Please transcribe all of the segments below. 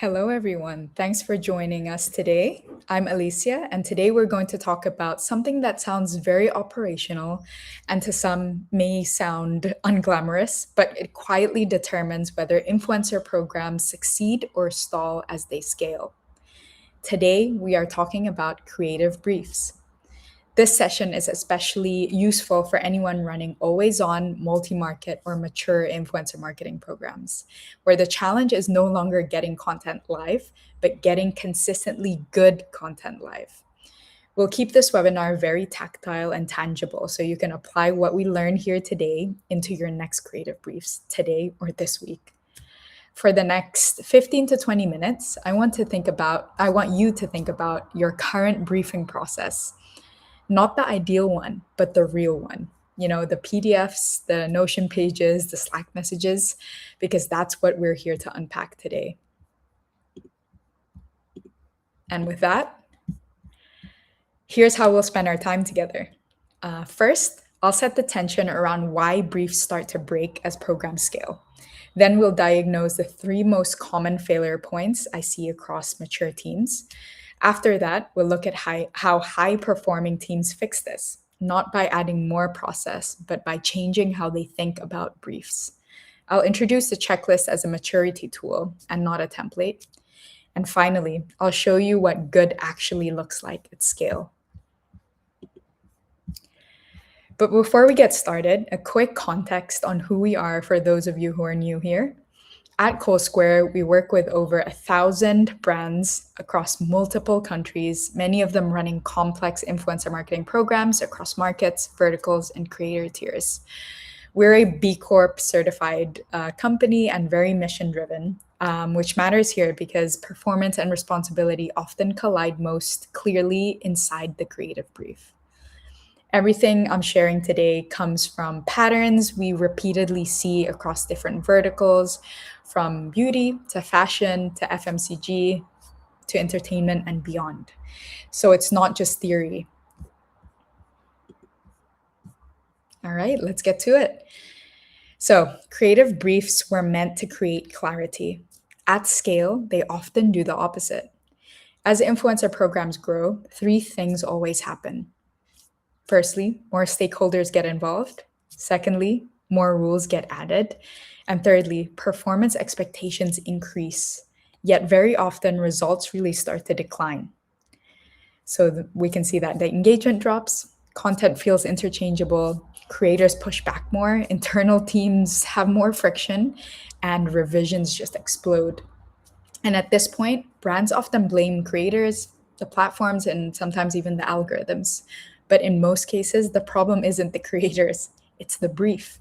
Hello, everyone. Thanks for joining us today. I'm Alicia, and today we're going to talk about something that sounds very operational and to some may sound unglamorous, but it quietly determines whether influencer programs succeed or stall as they scale. Today, we are talking about creative briefs. This session is especially useful for anyone running always on, multi market, or mature influencer marketing programs, where the challenge is no longer getting content live, but getting consistently good content live. We'll keep this webinar very tactile and tangible so you can apply what we learned here today into your next creative briefs today or this week. For the next 15 to 20 minutes, I want you to think about your current briefing process, not the ideal one, but the real one. You know, the PDFs, the Notion pages, the Slack messages, because that's what we're here to unpack today. And with that, here's how we'll spend our time together. First, I'll set the tension around why briefs start to break as programs scale. Then we'll diagnose the three most common failure points I see across mature teams. After that, we'll look at how high performing teams fix this, not by adding more process, but by changing how they think about briefs. I'll introduce the checklist as a maturity tool and not a template. And finally, I'll show you what good actually looks like at scale. But before we get started, a quick context on who we are for those of you who are new here. At CoSquare, we work with over 1,000 brands across multiple countries, many of them running complex influencer marketing programs across markets, verticals, and creator tiers. We're a B Corp certified company and very mission driven, which matters here because performance and responsibility often collide most clearly inside the creative brief. Everything I'm sharing today comes from patterns we repeatedly see across different verticals, from beauty to fashion to FMCG to entertainment and beyond. So it's not just theory. All right, let's get to it. So, creative briefs were meant to create clarity. At scale, they often do the opposite. As influencer programs grow, three things always happen. Firstly, more stakeholders get involved. Secondly, more rules get added. And thirdly, performance expectations increase, yet very often results really start to decline. So we can see that the engagement drops, content feels interchangeable, creators push back more, internal teams have more friction, and revisions just explode. And at this point, brands often blame creators, the platforms, and sometimes even the algorithms. But in most cases, the problem isn't the creators, it's the brief.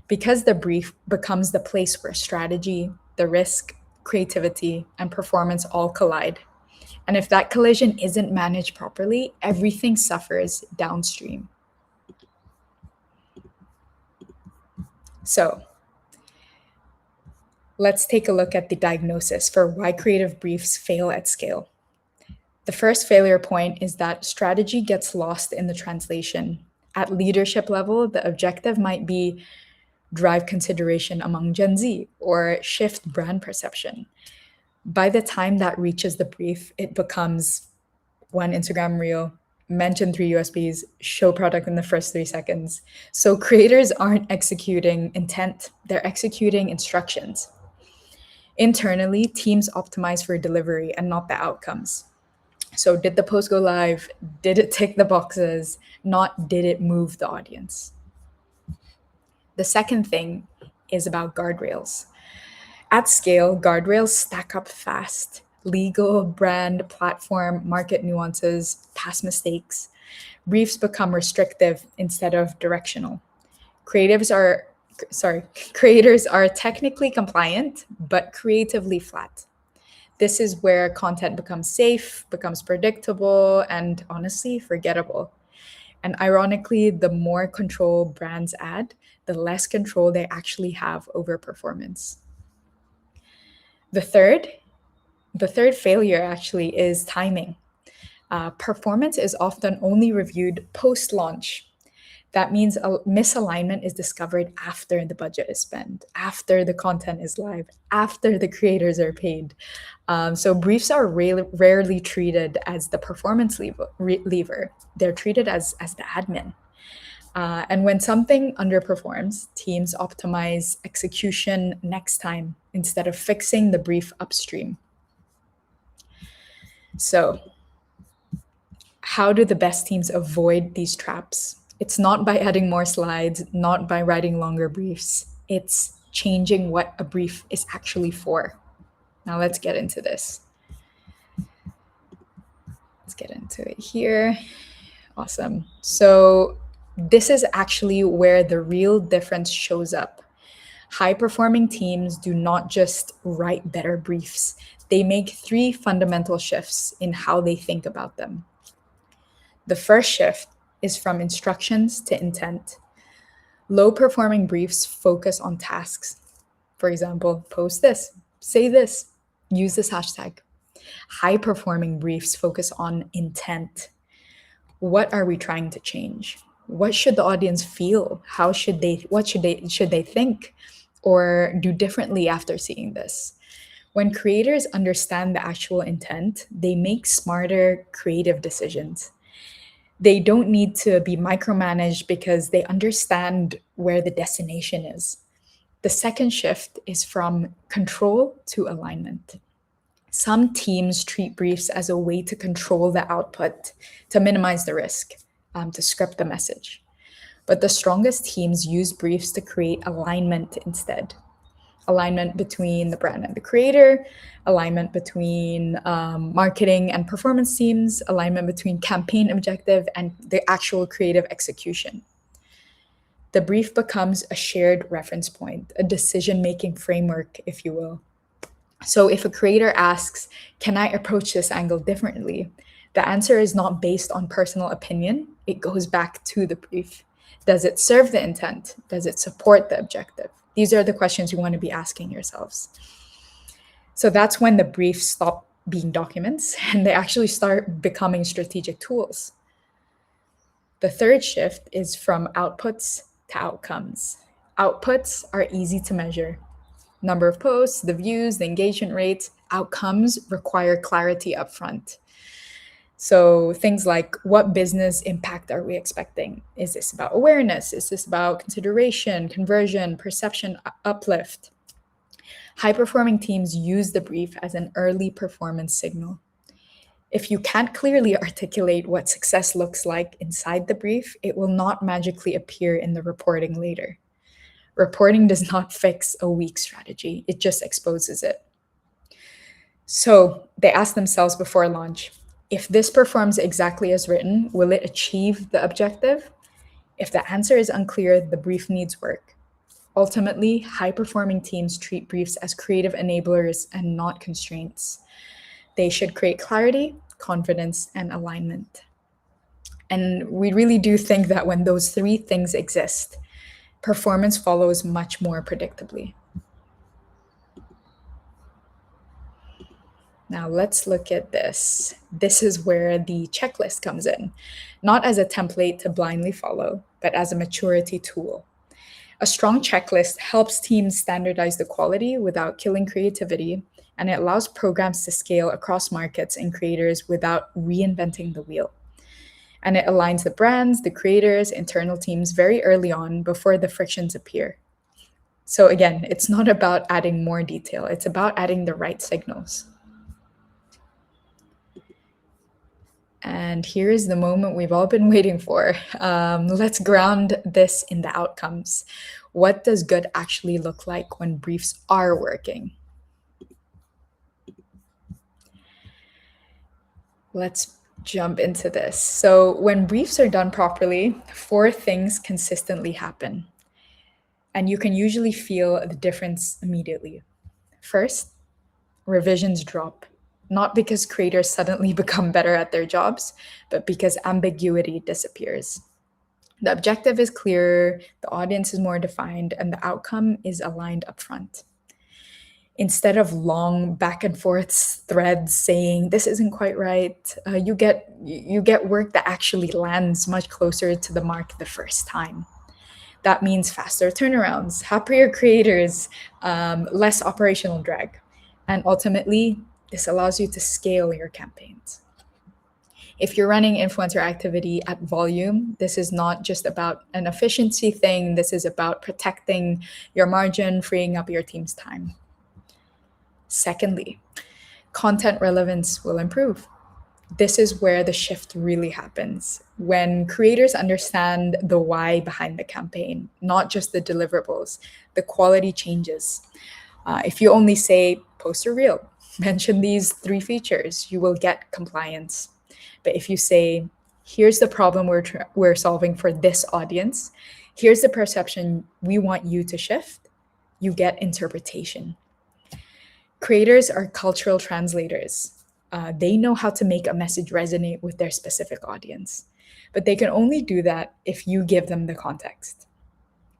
Because the brief becomes the place where strategy, the risk, creativity, and performance all collide. And if that collision isn't managed properly, everything suffers downstream. So, let's take a look at the diagnosis for why creative briefs fail at scale. The first failure point is that strategy gets lost in the translation. At leadership level, the objective might be drive consideration among Gen Z or shift brand perception. By the time that reaches the brief, it becomes one Instagram reel, mention 3 USBs, show product in the first 3 seconds. So creators aren't executing intent, they're executing instructions. Internally, teams optimize for delivery and not the outcomes. So did the post go live? Did it tick the boxes? Not did it move the audience? The second thing is about guardrails. At scale, guardrails stack up fast. Legal, brand, platform, market nuances, past mistakes. Briefs become restrictive instead of directional. Creators are technically compliant, but creatively flat. This is where content becomes safe, becomes predictable, and honestly, forgettable. And ironically, the more control brands add, the less control they actually have over performance. The third failure actually is timing. Performance is often only reviewed post-launch. That means a misalignment is discovered after the budget is spent, after the content is live, after the creators are paid. So briefs are rarely treated as the performance lever. They're treated as the admin. And when something underperforms, teams optimize execution next time instead of fixing the brief upstream. So, how do the best teams avoid these traps? It's not by adding more slides, not by writing longer briefs. It's changing what a brief is actually for. Now, let's get into this. Let's get into it here. Awesome. So, this is actually where the real difference shows up. High performing teams do not just write better briefs, they make three fundamental shifts in how they think about them. The first shift is from instructions to intent. Low performing briefs focus on tasks. For example, post this, say this, use this hashtag. High performing briefs focus on intent. What are we trying to change? What should the audience feel? What should they think or do differently after seeing this? When creators understand the actual intent, they make smarter creative decisions. They don't need to be micromanaged because they understand where the destination is. The second shift is from control to alignment. Some teams treat briefs as a way to control the output, to minimize the risk, to script the message. But the strongest teams use briefs to create alignment instead. Alignment between the brand and the creator, alignment between marketing and performance teams, alignment between campaign objective and the actual creative execution. The brief becomes a shared reference point, a decision-making framework, if you will. So if a creator asks, can I approach this angle differently? The answer is not based on personal opinion. It goes back to the brief. Does it serve the intent? Does it support the objective? These are the questions you want to be asking yourselves. So that's when the briefs stop being documents and they actually start becoming strategic tools. The third shift is from outputs to outcomes. Outputs are easy to measure. Number of posts, the views, the engagement rates. Outcomes require clarity upfront. So things like, what business impact are we expecting? Is this about awareness? Is this about consideration, conversion, perception uplift? High-performing teams use the brief as an early performance signal. If you can't clearly articulate what success looks like inside the brief, it will not magically appear in the reporting later. Reporting does not fix a weak strategy, it just exposes it. So they ask themselves before launch, if this performs exactly as written, will it achieve the objective? If the answer is unclear, the brief needs work. Ultimately, high-performing teams treat briefs as creative enablers and not constraints. They should create clarity, confidence, and alignment. And we really do think that when those three things exist, performance follows much more predictably. Now let's look at this. This is where the checklist comes in, not as a template to blindly follow, but as a maturity tool. A strong checklist helps teams standardize the quality without killing creativity, and it allows programs to scale across markets and creators without reinventing the wheel. And it aligns the brands, the creators, internal teams very early on before the frictions appear. So again, it's not about adding more detail, it's about adding the right signals. And here is the moment we've all been waiting for. Let's ground this in the outcomes. What does good actually look like when briefs are working? Let's jump into this. So when briefs are done properly, 4 things consistently happen. And you can usually feel the difference immediately. First, revisions drop. Not because creators suddenly become better at their jobs, but because ambiguity disappears. The objective is clearer, the audience is more defined, and the outcome is aligned upfront. Instead of long back and forth threads saying this isn't quite right, you get work that actually lands much closer to the mark the first time. That means faster turnarounds, happier creators, less operational drag, and ultimately, this allows you to scale your campaigns. If you're running influencer activity at volume, this is not just about an efficiency thing. This is about protecting your margin, freeing up your team's time. Secondly, content relevance will improve. This is where the shift really happens. When creators understand the why behind the campaign, not just the deliverables, the quality changes. If you only say post a reel, mention these three features, you will get compliance. But if you say, here's the problem we're solving for this audience, here's the perception we want you to shift, you get interpretation. Creators are cultural translators. They know how to make a message resonate with their specific audience, but they can only do that if you give them the context.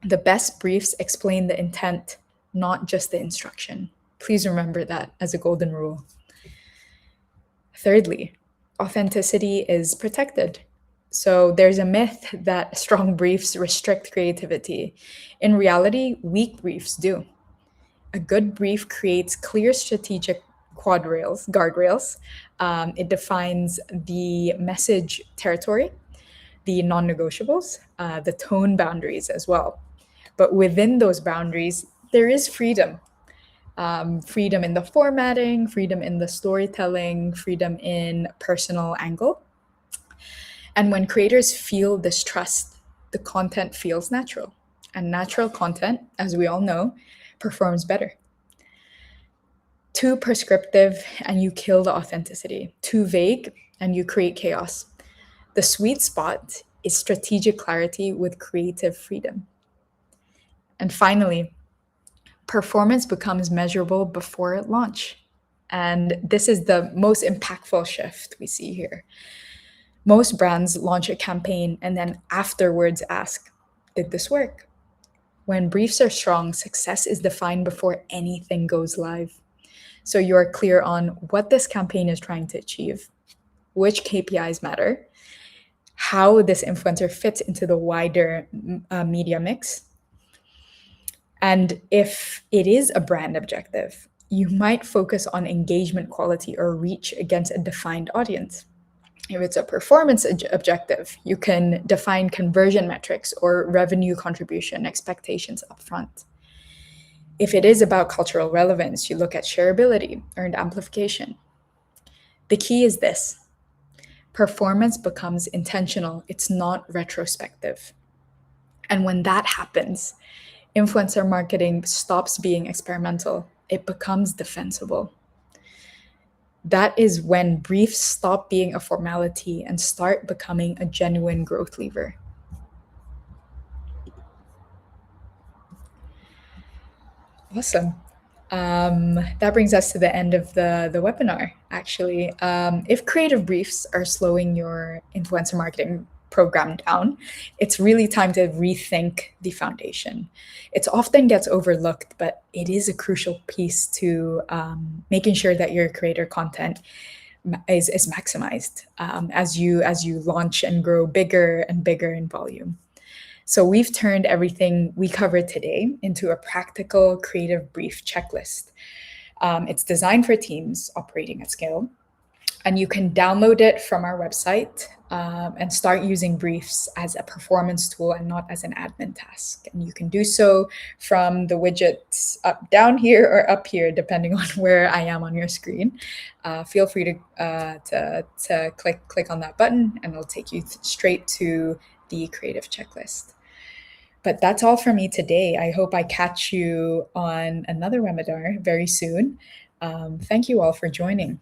The best briefs explain the intent, not just the instruction. Please remember that as a golden rule. Thirdly, authenticity is protected. So there's a myth that strong briefs restrict creativity. In reality, weak briefs do. A good brief creates clear strategic guardrails. It defines the message territory, the non negotiables, the tone boundaries as well. But within those boundaries, there is freedom. Freedom in the formatting, freedom in the storytelling, freedom in personal angle. And when creators feel this trust, the content feels natural. And natural content, as we all know, performs better. Too prescriptive and you kill the authenticity. Too vague and you create chaos. The sweet spot is strategic clarity with creative freedom. And finally, performance becomes measurable before launch. And this is the most impactful shift we see here. Most brands launch a campaign and then afterwards ask, did this work? When briefs are strong, success is defined before anything goes live. So you're clear on what this campaign is trying to achieve, which KPIs matter, how this influencer fits into the wider media mix. And if it is a brand objective, you might focus on engagement quality or reach against a defined audience. If it's a performance objective, you can define conversion metrics or revenue contribution expectations upfront. If it is about cultural relevance, you look at shareability, earned amplification. The key is this: performance becomes intentional, it's not retrospective. And when that happens, influencer marketing stops being experimental, it becomes defensible. That is when briefs stop being a formality and start becoming a genuine growth lever. Awesome. That brings us to the end of the webinar, actually. If creative briefs are slowing your influencer marketing program down, it's really time to rethink the foundation. It often gets overlooked, but it is a crucial piece to making sure that your creator content is maximized as you launch and grow bigger and bigger in volume. So we've turned everything we covered today into a practical creative brief checklist. It's designed for teams operating at scale, and you can download it from our website and start using briefs as a performance tool and not as an admin task. And you can do so from the widgets up down here or up here, depending on where I am on your screen. Feel free to click on that button, and it'll take you straight to the creative checklist. But that's all for me today. I hope I catch you on another webinar very soon. Thank you all for joining.